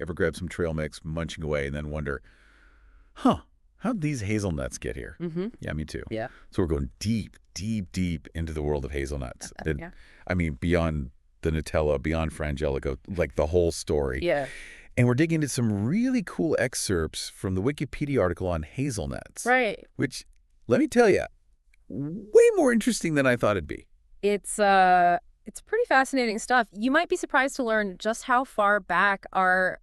Ever grab some trail mix, munching away, and then wonder, huh, how'd these hazelnuts get here? Mm-hmm. Yeah, me too. Yeah. So we're going deep, deep, deep into the world of hazelnuts. Yeah. I mean, beyond the Nutella, beyond Frangelico, like the whole story. Yeah. And we're digging into some really cool excerpts from the Wikipedia article on hazelnuts. Right. Which, let me tell you, way more interesting than I thought it'd be. It's pretty fascinating stuff. You might be surprised to learn just how far back our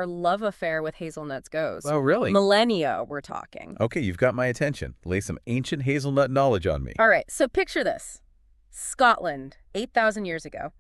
love affair with hazelnuts goes. Oh, really? Millennia, we're talking. Okay, you've got my attention. Lay some ancient hazelnut knowledge on me. All right, so picture this. Scotland, 8,000 years ago.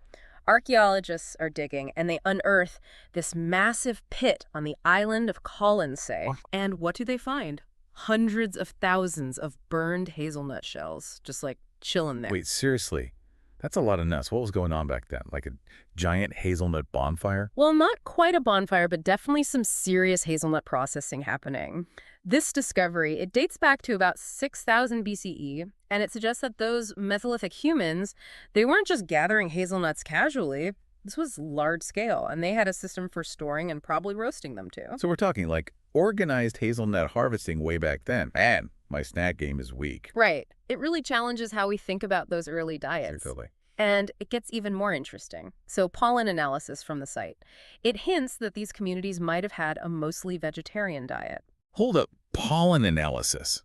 Archaeologists are digging, and they unearth this massive pit on the island of Colonsay. And what do they find? Hundreds of thousands of burned hazelnut shells, just like chilling there. Wait, seriously? That's a lot of nuts. What was going on back then? Like a giant hazelnut bonfire? Well, not quite a bonfire, but definitely some serious hazelnut processing happening. This discovery, it dates back to about 6,000 BCE, and it suggests that those Mesolithic humans, they weren't just gathering hazelnuts casually. This was large scale, and they had a system for storing and probably roasting them too. So we're talking like organized hazelnut harvesting way back then. Man, my snack game is weak. Right. It really challenges how we think about those early diets. Totally. And it gets even more interesting. So pollen analysis from the site. It hints that these communities might have had a mostly vegetarian diet. Hold up. Pollen analysis.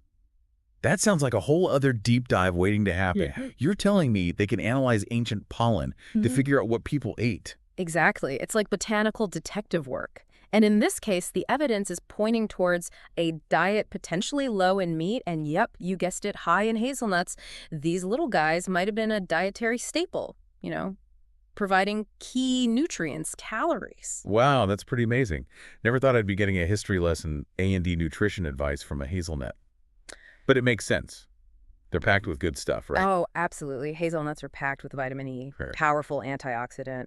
That sounds like a whole other deep dive waiting to happen. Yeah. You're telling me they can analyze ancient pollen to figure out what people ate. Exactly. It's like botanical detective work. And in this case, the evidence is pointing towards a diet potentially low in meat, and yep, you guessed it, high in hazelnuts. These little guys might have been a dietary staple, providing key nutrients, calories. Wow, that's pretty amazing. Never thought I'd be getting a history lesson, A&D nutrition advice from a hazelnut. But it makes sense. They're packed with good stuff, right? Oh, absolutely. Hazelnuts are packed with vitamin E, Right. powerful antioxidant,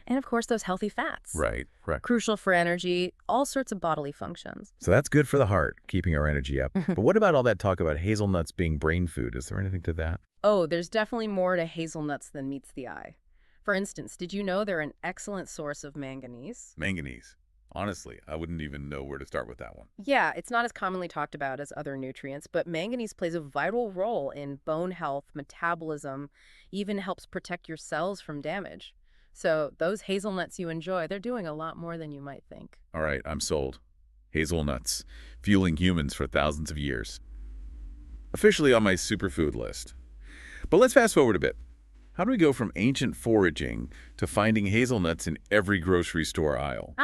and of course those healthy fats. Right. Crucial for energy, all sorts of bodily functions. So that's good for the heart, keeping our energy up. But what about all that talk about hazelnuts being brain food? Is there anything to that? Oh, there's definitely more to hazelnuts than meets the eye. For instance, did you know they're an excellent source of manganese? Manganese. Honestly, I wouldn't even know where to start with that one. Yeah, it's not as commonly talked about as other nutrients, but manganese plays a vital role in bone health, metabolism, even helps protect your cells from damage. So those hazelnuts you enjoy, they're doing a lot more than you might think. All right, I'm sold. Hazelnuts, fueling humans for thousands of years. Officially on my superfood list. But let's fast forward a bit. How do we go from ancient foraging to finding hazelnuts in every grocery store aisle?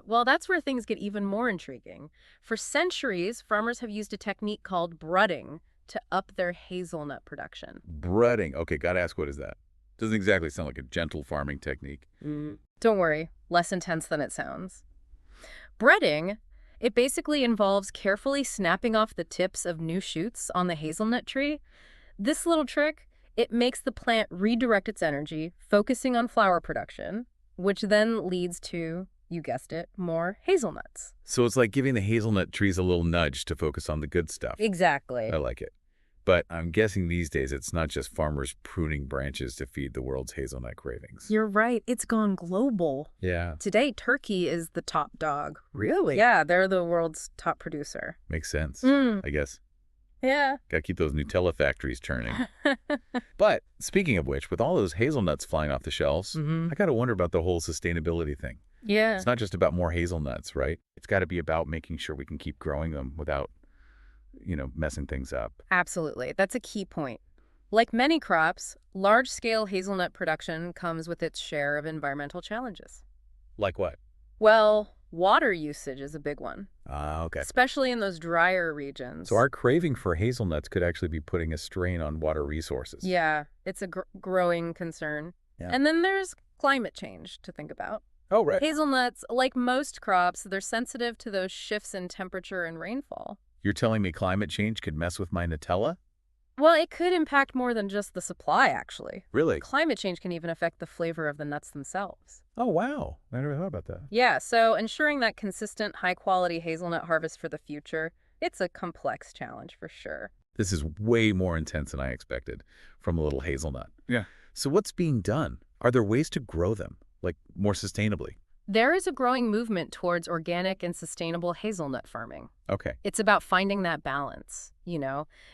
Well, that's where things get even more intriguing. For centuries, farmers have used a technique called brudding to up their hazelnut production. Breading. Okay, gotta ask, what is that? Doesn't exactly sound like a gentle farming technique. Don't worry, less intense than it sounds. Breading, it basically involves carefully snapping off the tips of new shoots on the hazelnut tree. This little trick, it makes the plant redirect its energy, focusing on flower production, which then leads to, you guessed it, more hazelnuts. So it's like giving the hazelnut trees a little nudge to focus on the good stuff. Exactly. I like it. But I'm guessing these days it's not just farmers pruning branches to feed the world's hazelnut cravings. You're right. It's gone global. Yeah. Today, Turkey is the top dog. Really? Yeah, they're the world's top producer. Makes sense, Mm. I guess. Yeah. Gotta keep those Nutella factories turning. But speaking of which, with all those hazelnuts flying off the shelves, I gotta wonder about the whole sustainability thing. Yeah. It's not just about more hazelnuts, right? It's gotta be about making sure we can keep growing them without, messing things up. Absolutely. That's a key point. Like many crops, large-scale hazelnut production comes with its share of environmental challenges. Like what? Well, water usage is a big one, Okay. especially in those drier regions. So our craving for hazelnuts could actually be putting a strain on water resources. Yeah, it's a growing concern. Yeah. And then there's climate change to think about. Oh, right. Hazelnuts, like most crops, they're sensitive to those shifts in temperature and rainfall. You're telling me climate change could mess with my Nutella? Well, it could impact more than just the supply, actually. Really? Climate change can even affect the flavor of the nuts themselves. Oh, wow. I never thought about that. Yeah, so ensuring that consistent, high-quality hazelnut harvest for the future, it's a complex challenge for sure. This is way more intense than I expected from a little hazelnut. Yeah. So what's being done? Are there ways to grow them, like more sustainably? There is a growing movement towards organic and sustainable hazelnut farming. Okay. It's about finding that balance,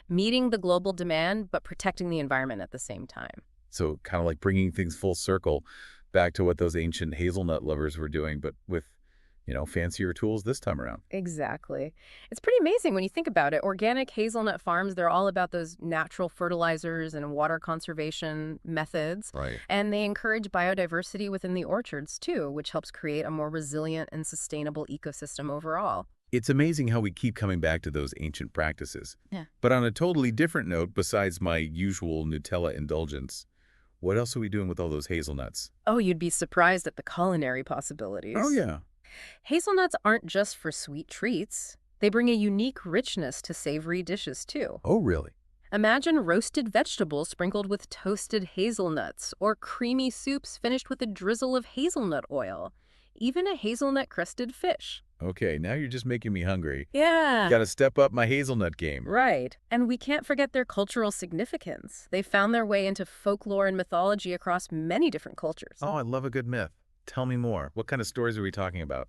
meeting the global demand, but protecting the environment at the same time. So kind of like bringing things full circle back to what those ancient hazelnut lovers were doing, but with, fancier tools this time around. Exactly. It's pretty amazing when you think about it. Organic hazelnut farms, they're all about those natural fertilizers and water conservation methods. Right. And they encourage biodiversity within the orchards, too, which helps create a more resilient and sustainable ecosystem overall. It's amazing how we keep coming back to those ancient practices. Yeah. But on a totally different note, besides my usual Nutella indulgence, what else are we doing with all those hazelnuts? Oh, you'd be surprised at the culinary Oh, possibilities. yeah. Hazelnuts aren't just for sweet treats. They bring a unique richness to savory dishes, too. Oh, really? Imagine roasted vegetables sprinkled with toasted hazelnuts, or creamy soups finished with a drizzle of hazelnut oil. Even a hazelnut-crusted fish. Okay, now you're just making me hungry. Yeah. Got to step up my hazelnut game. Right. And we can't forget their cultural significance. They found their way into folklore and mythology across many different cultures. Oh, I love a good myth. Tell me more. What kind of stories are we talking about?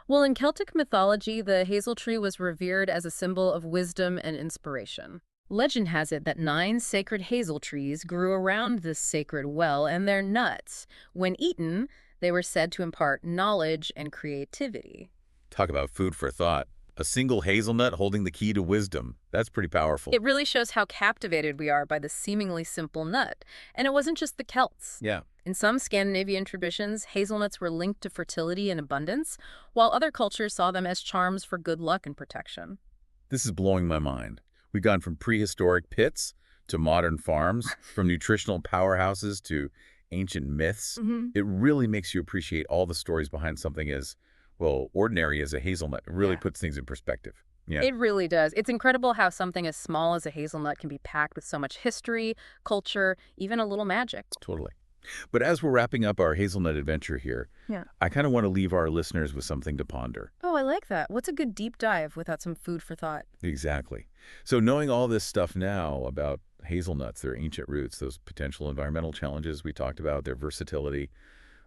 Well, in Celtic mythology, the hazel tree was revered as a symbol of wisdom and inspiration. Legend has it that 9 sacred hazel trees grew around this sacred well, and their nuts, when eaten, they were said to impart knowledge and creativity. Talk about food for thought. A single hazelnut holding the key to wisdom. That's pretty powerful. It really shows how captivated we are by the seemingly simple nut. And it wasn't just the Celts. Yeah. In some Scandinavian traditions, hazelnuts were linked to fertility and abundance, while other cultures saw them as charms for good luck and protection. This is blowing my mind. We've gone from prehistoric pits to modern farms, from nutritional powerhouses to ancient myths. It really makes you appreciate all the stories behind something as, well, ordinary as a hazelnut. It really Yeah. puts things in perspective. Yeah. It really does. It's incredible how something as small as a hazelnut can be packed with so much history, culture, even a little magic. Totally. But as we're wrapping up our hazelnut adventure here, Yeah. I kind of want to leave our listeners with something to ponder. Oh, I like that. What's a good deep dive without some food for thought? Exactly. So knowing all this stuff now about hazelnuts, their ancient roots, those potential environmental challenges we talked about, their versatility,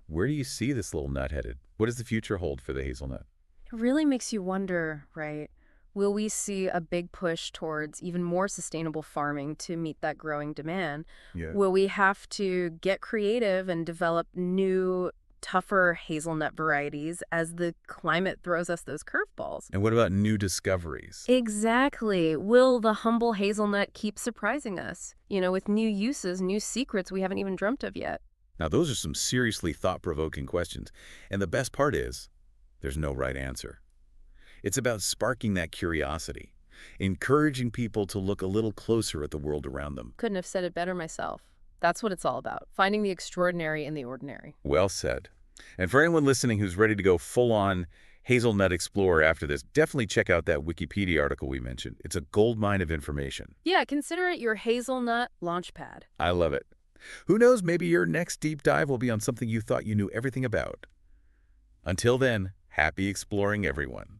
where do you see this little nut headed? What does the future hold for the hazelnut? It really makes you wonder, right? Will we see a big push towards even more sustainable farming to meet that growing demand? Yeah. Will we have to get creative and develop new, tougher hazelnut varieties as the climate throws us those curveballs? And what about new discoveries? Exactly. Will the humble hazelnut keep surprising us? With new uses, new secrets we haven't even dreamt of yet. Now, those are some seriously thought-provoking questions. And the best part is, there's no right answer. It's about sparking that curiosity, encouraging people to look a little closer at the world around them. Couldn't have said it better myself. That's what it's all about, finding the extraordinary in the ordinary. Well said. And for anyone listening who's ready to go full-on hazelnut explorer after this, definitely check out that Wikipedia article we mentioned. It's a goldmine of information. Yeah, consider it your hazelnut launchpad. I love it. Who knows, maybe your next deep dive will be on something you thought you knew everything about. Until then, happy exploring, everyone.